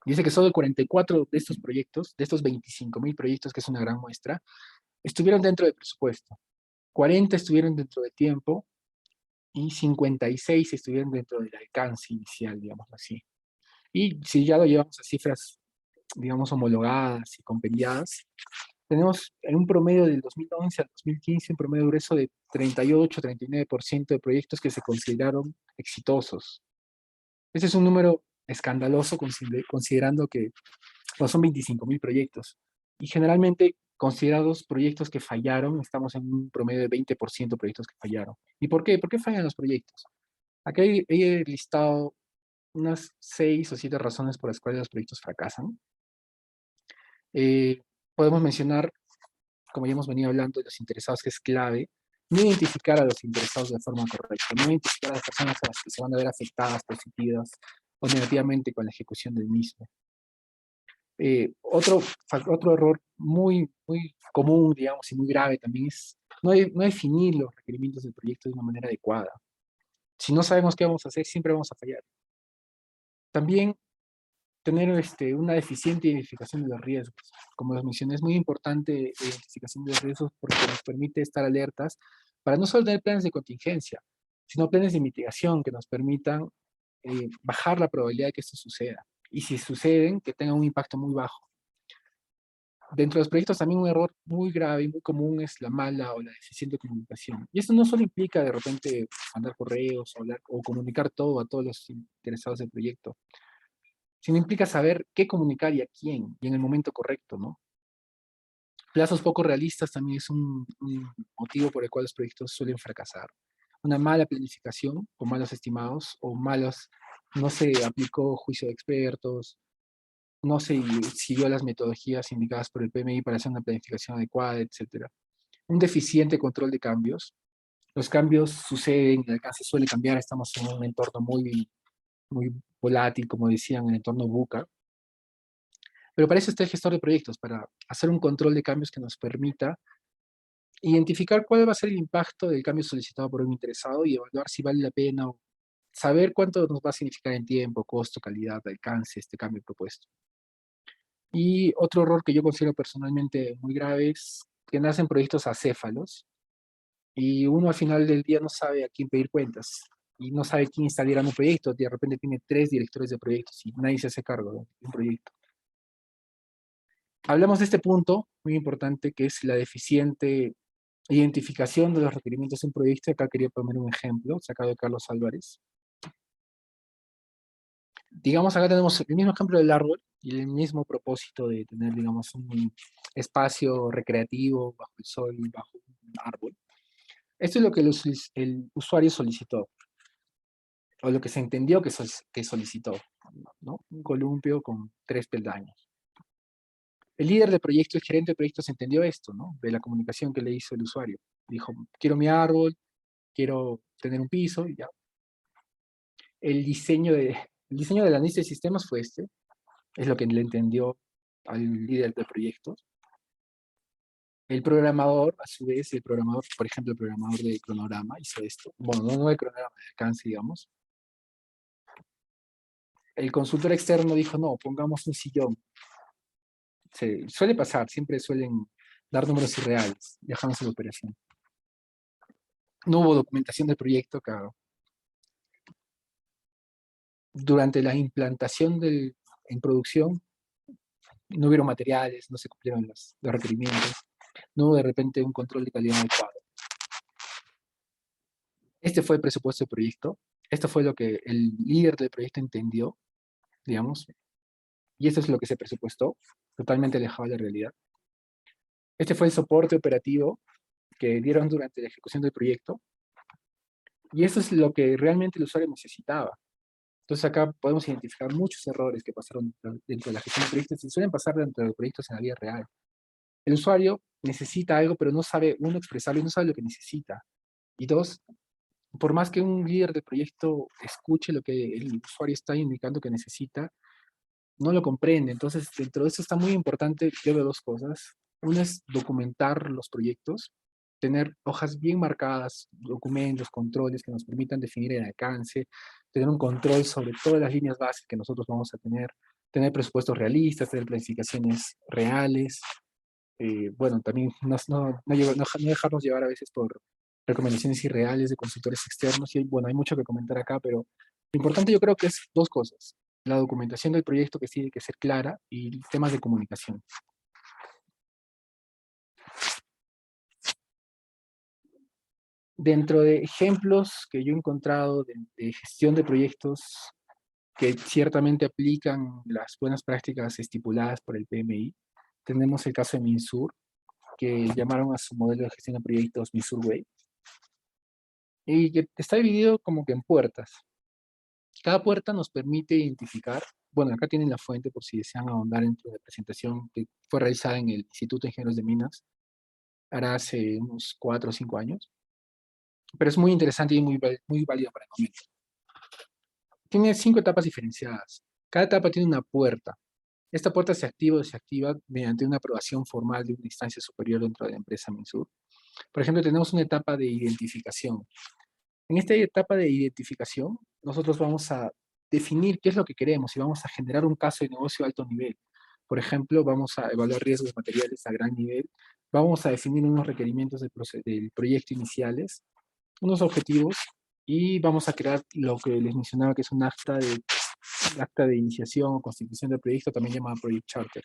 Dice que solo 44 de estos proyectos, de estos 25.000 proyectos, que es una gran muestra, estuvieron dentro del presupuesto. 40 estuvieron dentro del tiempo y 56 estuvieron dentro del alcance inicial, digamos así. Y si ya lo llevamos a cifras, digamos, homologadas y compendiadas, tenemos en un promedio del 2011 al 2015 un promedio grueso de 38-39% de proyectos que se consideraron exitosos. Ese es un número escandaloso considerando que no son 25.000 proyectos. Y generalmente, considerados proyectos que fallaron, estamos en un promedio de 20% de proyectos que fallaron. ¿Y por qué? ¿Por qué fallan los proyectos? Aquí he listado unas 6 o 7 razones por las cuales los proyectos fracasan. Podemos mencionar, como ya hemos venido hablando, de los interesados, que es clave, no identificar a los interesados de forma correcta, no identificar a las personas a las que se van a ver afectadas, positivas o negativamente con la ejecución del mismo. Otro error muy común, digamos, y muy grave también es no definir los requerimientos del proyecto de una manera adecuada. Si no sabemos qué vamos a hacer, siempre vamos a fallar. También tener una deficiente identificación de los riesgos. Como les mencioné, es muy importante la identificación de los riesgos porque nos permite estar alertas para no solo tener planes de contingencia, sino planes de mitigación que nos permitan bajar la probabilidad de que esto suceda. Y si suceden, que tengan un impacto muy bajo. Dentro de los proyectos también un error muy grave y muy común es la mala o la deficiente comunicación. Y esto no solo implica de repente mandar correos o, hablar, o comunicar todo a todos los interesados del proyecto, sino implica saber qué comunicar y a quién, y en el momento correcto, ¿no? Plazos poco realistas también es un motivo por el cual los proyectos suelen fracasar. Una mala planificación o malos estimados o malos, no se aplicó juicio de expertos, no se siguió las metodologías indicadas por el PMI para hacer una planificación adecuada, etcétera. Un deficiente control de cambios. Los cambios suceden, el alcance suele cambiar, estamos en un entorno muy volátil, como decían, en el entorno VUCA. Pero para eso está el gestor de proyectos, para hacer un control de cambios que nos permita identificar cuál va a ser el impacto del cambio solicitado por un interesado y evaluar si vale la pena o saber cuánto nos va a significar en tiempo, costo, calidad, alcance este cambio propuesto. Y otro error que yo considero personalmente muy grave es que nacen proyectos acéfalos y uno al final del día no sabe a quién pedir cuentas y no sabe quién está liderando un proyecto. De repente tiene 3 directores de proyectos y nadie se hace cargo de un proyecto. Hablamos de este punto muy importante que es la deficiente identificación de los requerimientos de un proyecto. Acá quería poner un ejemplo sacado de Carlos Álvarez. Digamos, acá tenemos el mismo ejemplo del árbol y el mismo propósito de tener, digamos, un espacio recreativo bajo el sol, bajo un árbol. Esto es lo que el usuario solicitó, o lo que se entendió que solicitó, ¿no? Un columpio con 3 peldaños. El líder de proyecto, el gerente de proyectos, entendió esto, ¿no? De la comunicación que le hizo el usuario. Dijo, quiero mi árbol, quiero tener un piso, y ya. El diseño de la lista de sistemas fue este, es lo que le entendió al líder de proyectos. El programador, a su vez, el programador, por ejemplo, el programador de cronograma hizo esto. Bueno, no de cronograma, de alcance, digamos. El consultor externo dijo, no, pongamos un sillón. Suele pasar, siempre suelen dar números irreales, dejándose la operación. No hubo documentación del proyecto, claro. Durante la implantación en producción, no hubieron materiales, no se cumplieron los requerimientos, no hubo de repente un control de calidad adecuado. Este fue el presupuesto del proyecto, esto fue lo que el líder del proyecto entendió, digamos, y esto es lo que se presupuestó, totalmente alejado de la realidad. Este fue el soporte operativo que dieron durante la ejecución del proyecto, y eso es lo que realmente el usuario necesitaba. Entonces acá podemos identificar muchos errores que pasaron dentro de la gestión de proyectos y suelen pasar dentro de proyectos en la vida real. El usuario necesita algo, pero no sabe, uno, expresarlo y no sabe lo que necesita. Y dos, por más que un líder de proyecto escuche lo que el usuario está indicando que necesita, no lo comprende. Entonces, dentro de eso está muy importante, yo veo 2 cosas. Una es documentar los proyectos, tener hojas bien marcadas, documentos, controles que nos permitan definir el alcance, tener un control sobre todas las líneas básicas que nosotros vamos a tener presupuestos realistas, tener planificaciones reales. Bueno, también no dejarnos llevar a veces por recomendaciones irreales de consultores externos. Y bueno, hay mucho que comentar acá, pero lo importante yo creo que es 2 cosas. La documentación del proyecto que tiene que ser clara y temas de comunicación. Dentro de ejemplos que yo he encontrado de gestión de proyectos que ciertamente aplican las buenas prácticas estipuladas por el PMI, tenemos el caso de Minsur, que llamaron a su modelo de gestión de proyectos Minsur Way, y que está dividido como que en puertas. Cada puerta nos permite identificar, bueno, acá tienen la fuente por si desean ahondar dentro de la presentación que fue realizada en el Instituto de Ingenieros de Minas, hará hace unos 4 o 5 años, pero es muy interesante y muy válido para el momento. Tiene 5 etapas diferenciadas. Cada etapa tiene una puerta. Esta puerta se activa o desactiva mediante una aprobación formal de una instancia superior dentro de la empresa Minsur. Por ejemplo, tenemos una etapa de identificación. En esta etapa de identificación, nosotros vamos a definir qué es lo que queremos y vamos a generar un caso de negocio de alto nivel. Por ejemplo, vamos a evaluar riesgos materiales a gran nivel, vamos a definir unos requerimientos del proyecto iniciales, unos objetivos y vamos a crear lo que les mencionaba, que es un acta de iniciación o constitución del proyecto, también llamada Project Charter.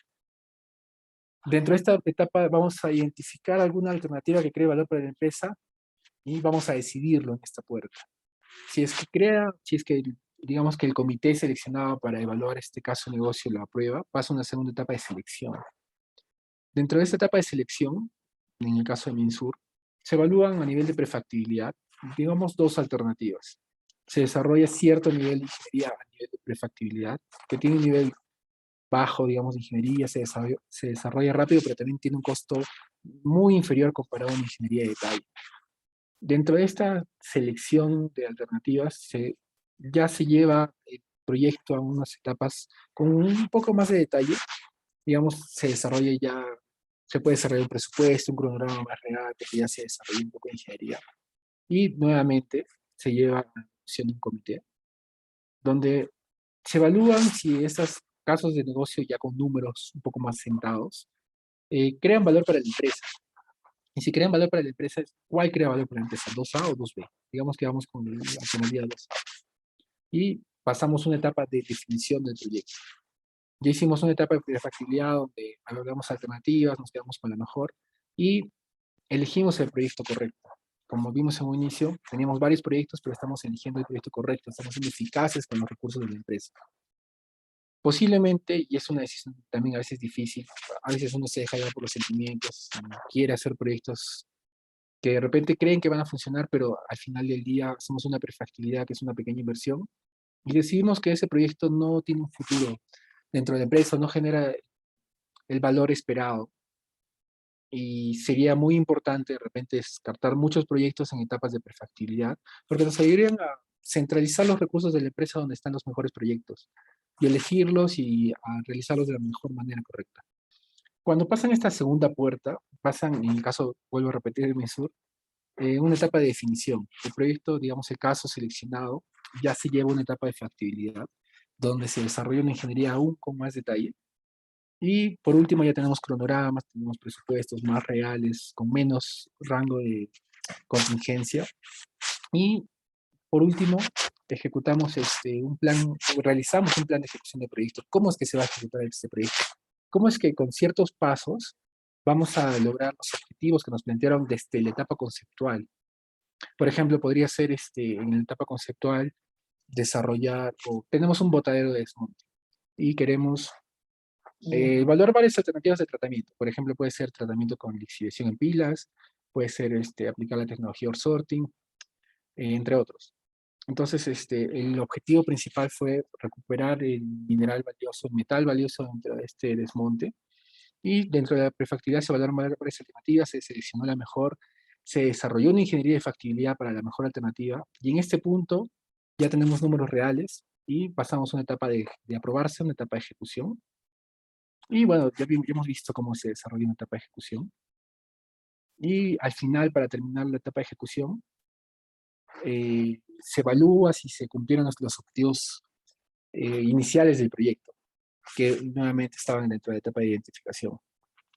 Dentro de esta etapa vamos a identificar alguna alternativa que cree valor para la empresa y vamos a decidirlo en esta puerta. Si es que digamos que el comité seleccionado para evaluar este caso de negocio lo aprueba, pasa a una segunda etapa de selección. Dentro de esta etapa de selección, en el caso de Minsur, se evalúan a nivel de prefactibilidad, digamos, dos alternativas. Se desarrolla cierto nivel de ingeniería a nivel de prefactibilidad, que tiene un nivel bajo, digamos, de ingeniería, se desarrolla rápido, pero también tiene un costo muy inferior comparado a una ingeniería de detalle. Dentro de esta selección de alternativas, ya se lleva el proyecto a unas etapas con un poco más de detalle. Digamos, se puede desarrollar un presupuesto, un cronograma más real, porque ya se desarrolla un poco de ingeniería. Y nuevamente se lleva a la discusión de un comité, donde se evalúan si estos casos de negocio ya con números un poco más sentados crean valor para la empresa. Y si crean valor para la empresa, ¿cuál crea valor para la empresa? ¿2A o 2B? Digamos que vamos con la alternativa 2A. Y pasamos una etapa de definición del proyecto. Ya hicimos una etapa de factibilidad donde valoramos alternativas, nos quedamos con la mejor y elegimos el proyecto correcto. Como vimos en un inicio, teníamos varios proyectos, pero estamos eligiendo el proyecto correcto, estamos siendo eficaces con los recursos de la empresa. Posiblemente, y es una decisión también a veces difícil, a veces uno se deja llevar por los sentimientos, quiere hacer proyectos que de repente creen que van a funcionar, pero al final del día hacemos una prefactibilidad, que es una pequeña inversión, y decidimos que ese proyecto no tiene un futuro dentro de la empresa, no genera el valor esperado. Y sería muy importante de repente descartar muchos proyectos en etapas de prefactibilidad, porque nos ayudarían a centralizar los recursos de la empresa donde están los mejores proyectos y elegirlos y a realizarlos de la mejor manera correcta. Cuando pasan esta segunda puerta, pasan, en el caso, vuelvo a repetir el Mensur, una etapa de definición. El proyecto, digamos, el caso seleccionado, ya se lleva a una etapa de factibilidad, donde se desarrolla una ingeniería aún con más detalle. Y por último ya tenemos cronogramas, tenemos presupuestos más reales, con menos rango de contingencia. Y por último, ejecutamos realizamos un plan de ejecución de proyecto. ¿Cómo es que se va a ejecutar este proyecto? ¿Cómo es que con ciertos pasos vamos a lograr los objetivos que nos plantearon desde la etapa conceptual? Por ejemplo, podría ser en la etapa conceptual desarrollar, o tenemos un botadero de desmonte y queremos evaluar varias alternativas de tratamiento. Por ejemplo, puede ser tratamiento con lixiviación en pilas, puede ser aplicar la tecnología Earth Sorting, entre otros. Entonces, el objetivo principal fue recuperar el mineral valioso, el metal valioso dentro de este desmonte. Y dentro de la prefactibilidad se evaluaron varias alternativas, se seleccionó la mejor, se desarrolló una ingeniería de factibilidad para la mejor alternativa. Y en este punto ya tenemos números reales y pasamos a una etapa de aprobarse, una etapa de ejecución. Y bueno, ya hemos visto cómo se desarrolla una etapa de ejecución. Y al final, para terminar la etapa de ejecución, se evalúa si se cumplieron los objetivos iniciales del proyecto, que nuevamente estaban dentro de la etapa de identificación.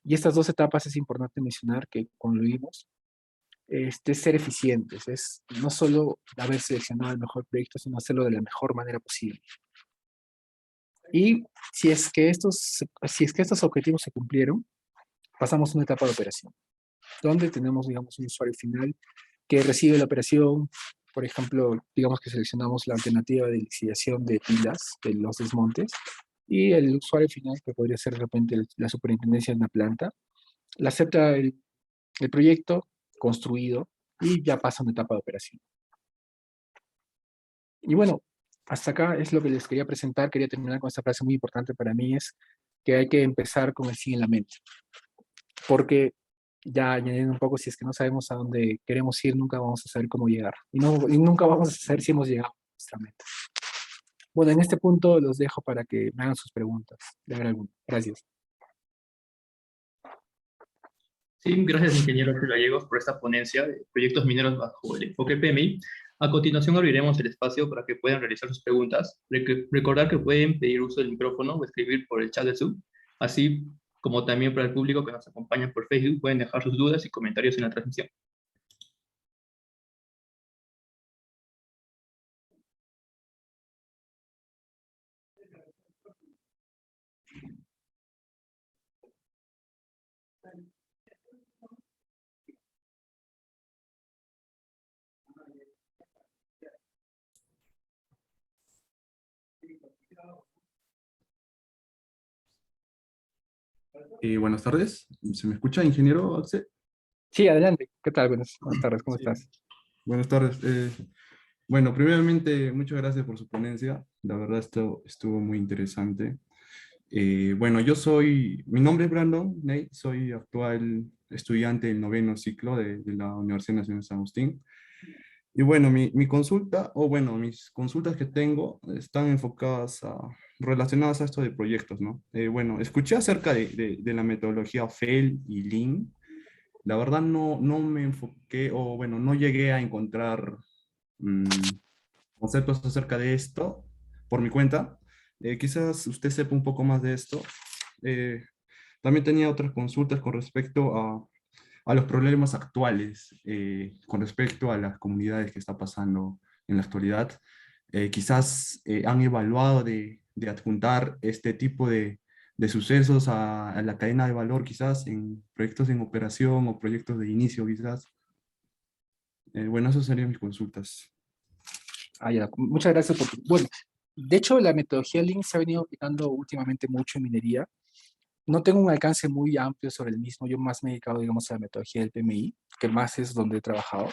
Y estas dos etapas es importante mencionar que, como lo vimos, es ser eficientes, es no solo haber seleccionado el mejor proyecto, sino hacerlo de la mejor manera posible. Y si es que estos objetivos se cumplieron, pasamos a una etapa de operación, donde tenemos, digamos, un usuario final que recibe la operación. Por ejemplo, digamos que seleccionamos la alternativa de lixiviación de pilas, de los desmontes, y el usuario final, que podría ser de repente la superintendencia de una planta, la acepta el proyecto construido y ya pasa a una etapa de operación. Y bueno, hasta acá es lo que les quería presentar. Quería terminar con esta frase muy importante para mí, es que hay que empezar con el fin en la mente. Porque ya añadiendo un poco, si es que no sabemos a dónde queremos ir, nunca vamos a saber cómo llegar. Y nunca vamos a saber si hemos llegado a nuestra meta. Bueno, en este punto los dejo para que me hagan sus preguntas. De haber alguna. Gracias. Sí, gracias, ingeniero Ángel Gallegos, por esta ponencia de proyectos mineros bajo el enfoque PMI. A continuación abriremos el espacio para que puedan realizar sus preguntas. Recordar que pueden pedir uso del micrófono o escribir por el chat de Zoom, así como también para el público que nos acompaña por Facebook pueden dejar sus dudas y comentarios en la transmisión. Buenas tardes. ¿Se me escucha, ingeniero Axel? Sí, adelante. ¿Qué tal? Buenas tardes, ¿cómo Sí. estás? Buenas tardes. Bueno, primeramente, muchas gracias por su ponencia. La verdad, esto estuvo muy interesante. Bueno, mi nombre es Brandon Ney, soy actual estudiante del noveno ciclo de la Universidad Nacional de San Agustín. Y bueno, mi consulta, o bueno, mis consultas que tengo están enfocadas relacionadas a esto de proyectos, ¿no? Bueno, escuché acerca de la metodología FEL y Lean. La verdad no me enfoqué, o bueno, no llegué a encontrar mm, conceptos acerca de esto por mi cuenta. Quizás usted sepa un poco más de esto. Eh, También tenía otras consultas con respecto a los problemas actuales, con respecto a las comunidades que está pasando en la actualidad. Quizás han evaluado de adjuntar este tipo de sucesos a la cadena de valor, quizás en proyectos en operación o proyectos de inicio, quizás. Bueno, esas serían mis consultas. Ah, ya. Muchas gracias por Bueno, de hecho, la metodología Lean se ha venido aplicando últimamente mucho en minería. No tengo un alcance muy amplio sobre el mismo. Yo más me he dedicado, digamos, a la metodología del PMI, que más es donde he trabajado.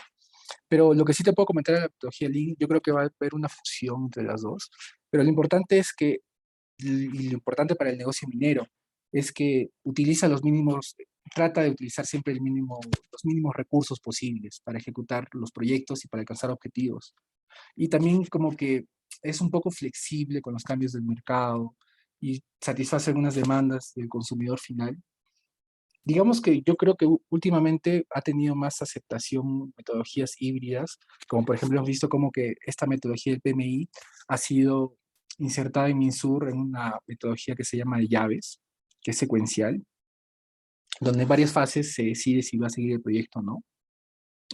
Pero lo que sí te puedo comentar de la metodología Lean, yo creo que va a haber una fusión entre las dos. Pero lo importante es que, y lo importante para el negocio minero, es que utiliza los mínimos, trata de utilizar siempre los mínimos recursos posibles para ejecutar los proyectos y para alcanzar objetivos. Y también como que es un poco flexible con los cambios del mercado y satisface algunas demandas del consumidor final. Digamos que yo creo que últimamente ha tenido más aceptación metodologías híbridas, como por ejemplo hemos visto como que esta metodología del PMI ha sido insertada en MINSUR en una metodología que se llama de llaves, que es secuencial, donde en varias fases se decide si va a seguir el proyecto o no.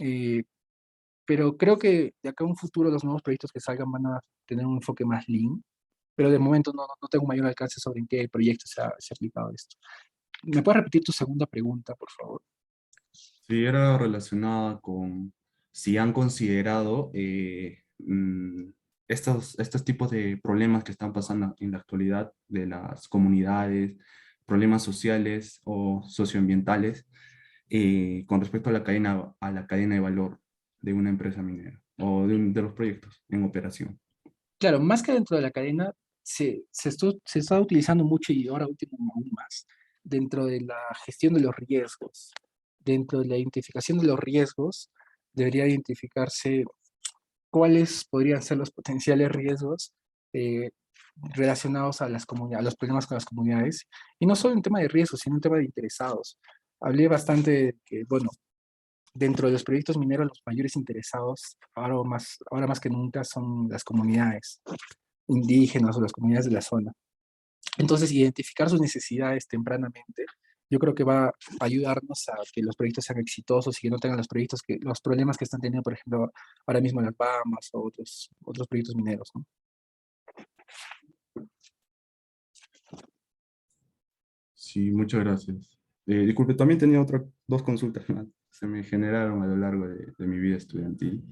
Eh, pero creo que de acá a un futuro los nuevos proyectos que salgan van a tener un enfoque más lean, pero de momento no tengo mayor alcance sobre en qué proyecto se ha aplicado esto. ¿Me puedes repetir tu segunda pregunta, por favor? Sí, era relacionada con si han considerado estos tipos de problemas que están pasando en la actualidad de las comunidades, problemas sociales o socioambientales, con respecto a la cadena de valor de una empresa minera o de los proyectos en operación. Claro, más que dentro de la cadena, se está utilizando mucho y ahora último aún más, dentro de la gestión de los riesgos. Dentro de la identificación de los riesgos, debería identificarse cuáles podrían ser los potenciales riesgos eh, relacionados a a los problemas con las comunidades. Y no solo en tema de riesgos, sino en tema de interesados. Hablé bastante de que, bueno, dentro de los proyectos mineros, los mayores interesados, ahora más que nunca, son las comunidades indígenas o las comunidades de la zona. Entonces, identificar sus necesidades tempranamente, yo creo que va a ayudarnos a que los proyectos sean exitosos y que no tengan los problemas que están teniendo, por ejemplo, ahora mismo las Bahamas o otros proyectos mineros, ¿no? Sí, muchas gracias. Disculpe, también tenía otras dos consultas más. Se me generaron a lo largo de mi vida estudiantil.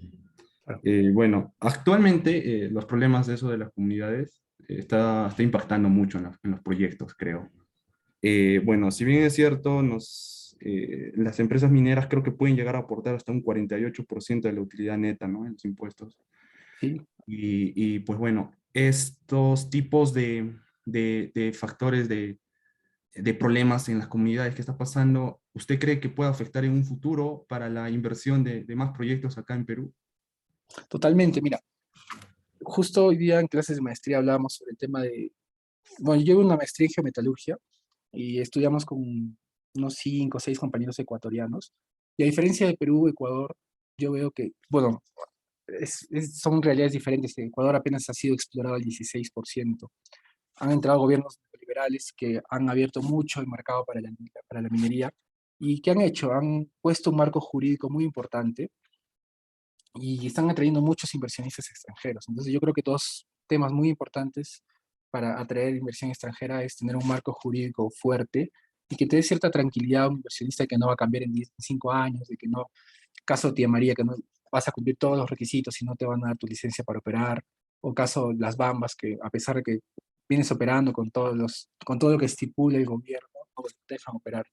Claro. Bueno, actualmente los problemas de eso de las comunidades está impactando mucho en los proyectos, creo. Bueno, si bien es cierto, las empresas mineras creo que pueden llegar a aportar hasta un 48% de la utilidad neta, ¿no? En los impuestos. Sí, Pues bueno, estos tipos de factores de problemas en las comunidades que está pasando, ¿usted cree que puede afectar en un futuro para la inversión de más proyectos acá en Perú? totalmente. Mira, justo hoy día en clases de maestría hablábamos sobre el tema de, bueno, yo llevo una maestría en geometalurgia y estudiamos con unos 5 o 6 compañeros ecuatorianos. Y a diferencia de Perú, Ecuador, yo veo que, bueno, son realidades diferentes. Ecuador apenas ha sido explorado al 16%. Han entrado gobiernos liberales que han abierto mucho el mercado para la minería. ¿Y qué han hecho? Han puesto un marco jurídico muy importante y están atrayendo muchos inversionistas extranjeros. Entonces yo creo que dos temas muy importantes para atraer inversión extranjera es tener un marco jurídico fuerte y que te dé cierta tranquilidad a un inversionista que no va a cambiar en 5 años, de que no, caso Tía María, que no vas a cumplir todos los requisitos y no te van a dar tu licencia para operar, o caso Las Bambas, que a pesar de que vienes operando con todo lo que estipula el gobierno, ¿no? te dejan operar.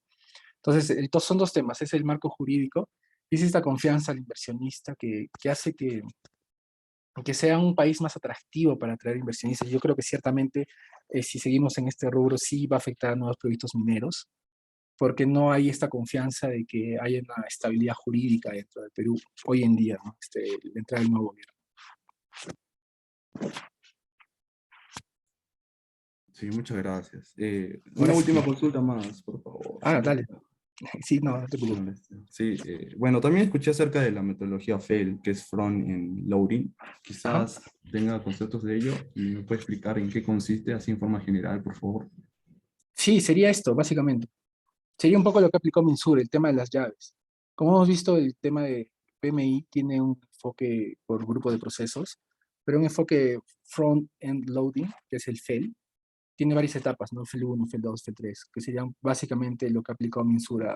Entonces, son dos temas, es el marco jurídico y es esta confianza al inversionista que hace que sea un país más atractivo para atraer inversionistas. Yo creo que ciertamente, si seguimos en este rubro, sí va a afectar a nuevos proyectos mineros, porque no hay esta confianza de que haya una estabilidad jurídica dentro del Perú hoy en día, ¿no? La entrada del nuevo gobierno. Sí, muchas gracias. Una Ahora sí. última consulta más, por favor. Ah, dale. Sí, no, no te Si no preocupes. molesta. Sí, bueno, también escuché acerca de la metodología FAIL, que es Front End Loading. Ajá. Quizás tenga conceptos de ello y me puede explicar en qué consiste, así en forma general, por favor. Sí, sería esto, básicamente. Sería un poco lo que aplicó Minsur, el tema de las llaves. Como hemos visto, el tema de PMI tiene un enfoque por grupo de procesos, pero un enfoque front-end loading, que es el FEL, tiene varias etapas, ¿no? FEL 1, FEL 2, FEL 3, que serían básicamente lo que aplicó Minsur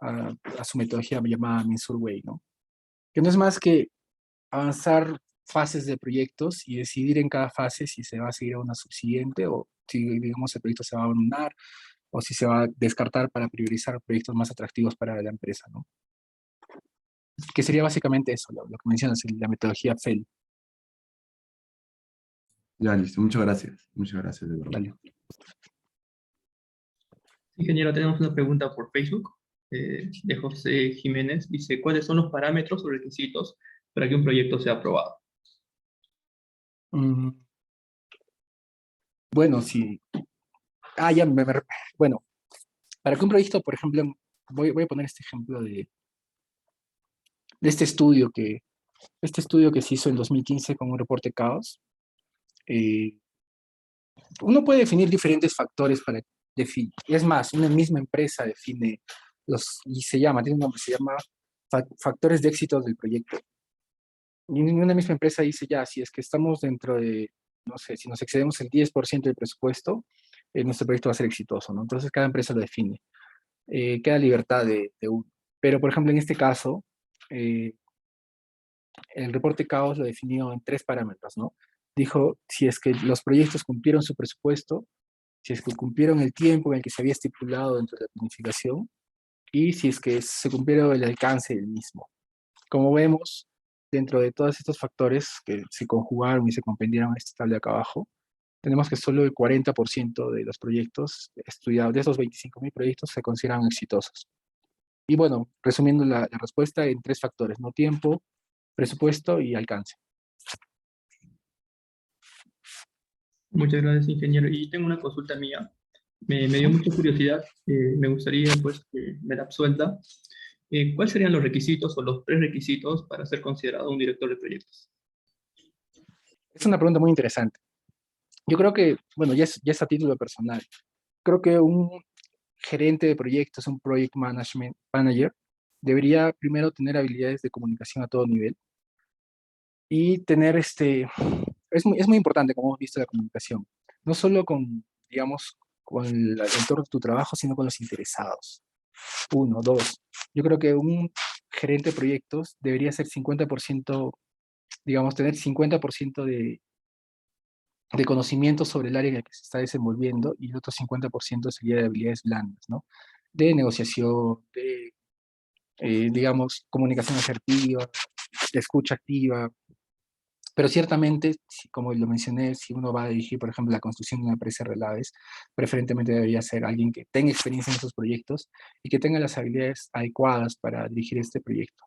a su metodología llamada Minsur Way, ¿no? Que no es más que avanzar fases de proyectos y decidir en cada fase si se va a seguir a una subsiguiente o si, digamos, el proyecto se va a abandonar o si se va a descartar para priorizar proyectos más atractivos para la empresa, ¿no? Que sería básicamente eso, lo que mencionas, la metodología FEL. Ya, listo. Muchas gracias. Muchas gracias, de verdad. Dale. Ingeniero, tenemos una pregunta por Facebook de José Jiménez. Dice, ¿cuáles son los parámetros o requisitos para que un proyecto sea aprobado? Mm, bueno, sí. Ya, bueno, para que un proyecto, por ejemplo, voy a poner este ejemplo de este estudio que se hizo en 2015 con un reporte Caos. Uno puede definir diferentes factores para definir. Es más, una misma empresa define tiene un nombre, se llama factores de éxito del proyecto. Y una misma empresa dice ya, si es que estamos dentro de, no sé, si nos excedemos el 10% del presupuesto, nuestro proyecto va a ser exitoso, ¿no? Entonces cada empresa lo define. Queda libertad de uno. Pero, por ejemplo, en este caso, eh, el reporte Caos lo definió en 3 parámetros, ¿no? Dijo, si es que los proyectos cumplieron su presupuesto, si es que cumplieron el tiempo en el que se había estipulado dentro de la planificación y si es que se cumplieron el alcance del mismo. Como vemos, dentro de todos estos factores que se conjugaron y se comprendieron en esta tabla de acá abajo, tenemos que solo el 40% de los proyectos estudiados, de esos 25.000 proyectos, se consideran exitosos. Y bueno, resumiendo la respuesta en 3 factores, ¿no? Tiempo, presupuesto y alcance. Muchas gracias, ingeniero. Y tengo una consulta mía. Me dio mucha curiosidad. Me gustaría, pues, que me la absuelta. ¿Cuáles serían los requisitos o los prerequisitos para ser considerado un director de proyectos? Es una pregunta muy interesante. Yo creo que, bueno, ya es a título personal. Creo que un gerente de proyectos, un project management manager, debería primero tener habilidades de comunicación a todo nivel y tener es muy importante, como hemos visto, la comunicación, no solo con, digamos, con el entorno de tu trabajo, sino con los interesados. Uno, dos. Yo creo que un gerente de proyectos debería ser 50%, digamos, tener 50% de conocimiento sobre el área en la que se está desenvolviendo y el otro 50% sería de habilidades blandas, ¿no? De negociación, de, digamos, comunicación asertiva, de escucha activa. Pero ciertamente, como lo mencioné, si uno va a dirigir, por ejemplo, la construcción de una empresa de relaves, preferentemente debería ser alguien que tenga experiencia en esos proyectos y que tenga las habilidades adecuadas para dirigir este proyecto.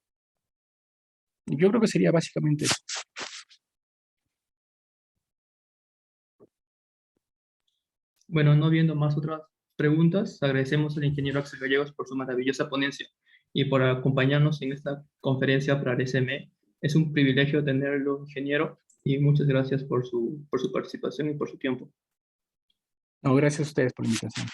Y yo creo que sería básicamente eso. Bueno, no viendo más otras preguntas, agradecemos al ingeniero Axel Gallegos por su maravillosa ponencia y por acompañarnos en esta conferencia para el SME. Es un privilegio tenerlo, ingeniero, y muchas gracias por su participación y por su tiempo. No, gracias a ustedes por la invitación.